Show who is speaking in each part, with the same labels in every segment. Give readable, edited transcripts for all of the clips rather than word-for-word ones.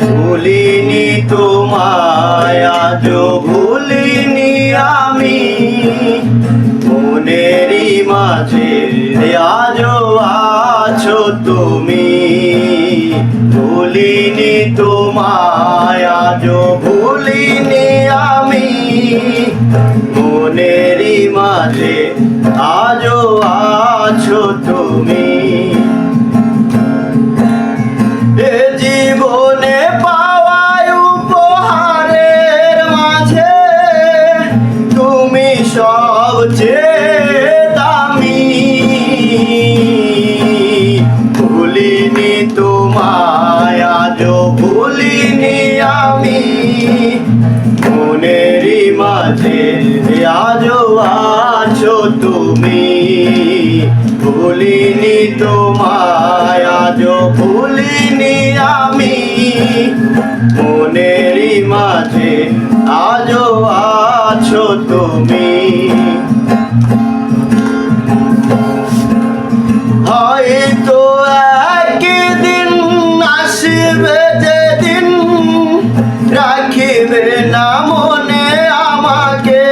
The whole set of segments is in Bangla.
Speaker 1: ভুলিনি তোমায় আজও ভুলিনি আমি, মনেরই মাঝে আজও আছো তুমি। ভুলিনি তোমায় আজও ভুলিনি আমি, মনেরই মাঝে আজও আছো তুমি। এ জীবনে পাওয়ায় উপহারের মাঝে তুমি সবচেয়ে দামি। ভুলিনি তোমায় আজও ভুলিনি আমি, মনেরই মাঝে আজও আছো তুমি। ভুলিনি তোমায় আজও ভুলিনি আমি, মনেরই মাঝে আজও আছো তুমি। হয়তো একদিন আসবে যেদিন রাখিবে না মনে আমাকে,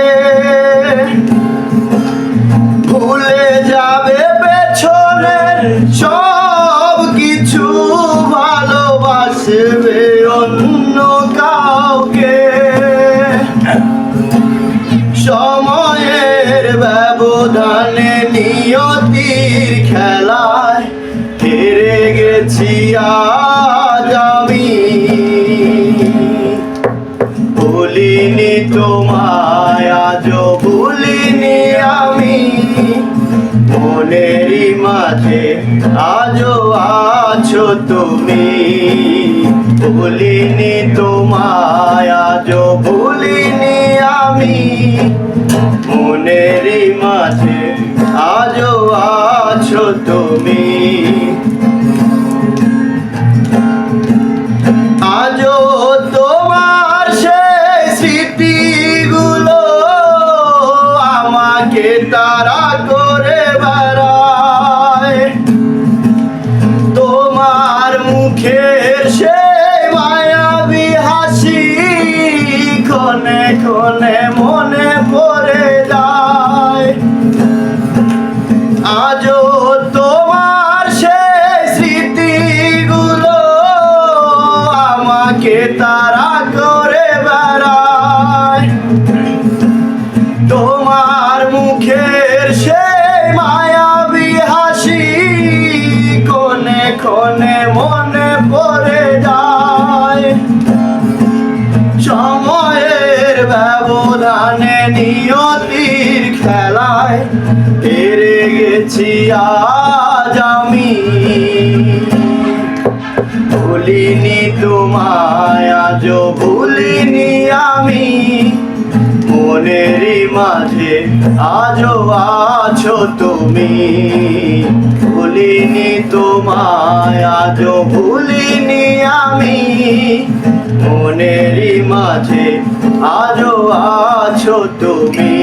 Speaker 1: ভুলে যাবে পেছনের সব কিছু, ভালোবাসবে অন্য কাউকে। সময়ের ব্যবধানে নিয়তির খেলায় হেরে গেছি আজ আমি। ভুলিনি তোমায় আজও ভুলিনি আমি, মনেরই মাঝে আজও আছো তুমি। ভুলিনি তোমায় আজও ভুলিনি আমি, মনেরই মাঝে আজও আছো তুমি। আজও তোমার সেই স্মৃতিগুলো আমাকে তাড়া করে বেড়ায়। তোমার মুখের সেই মায়াবী হাসি ক্ষণে ক্ষণে মনে পড়ে যায়। আজও তোমার সেই স্মৃতিগুলো আমাকে তাড়া করে বেড়ায়। তোমার মুখের সেই মায়াবী হাসি ক্ষণে ক্ষণে মনে পড়ে যায়। সময়ের ব্যবধানে নিয়তির খেলায় হেরে গেছি আজ আমি। ভুলিনি তোমায় আজও ভুলিনি আমি, মনেরই মাঝে আজও আছো তুমি। ভুলিনি তোমায় আজও ভুলিনি আমি, মনেরই মাঝে আজও আছো তুমি।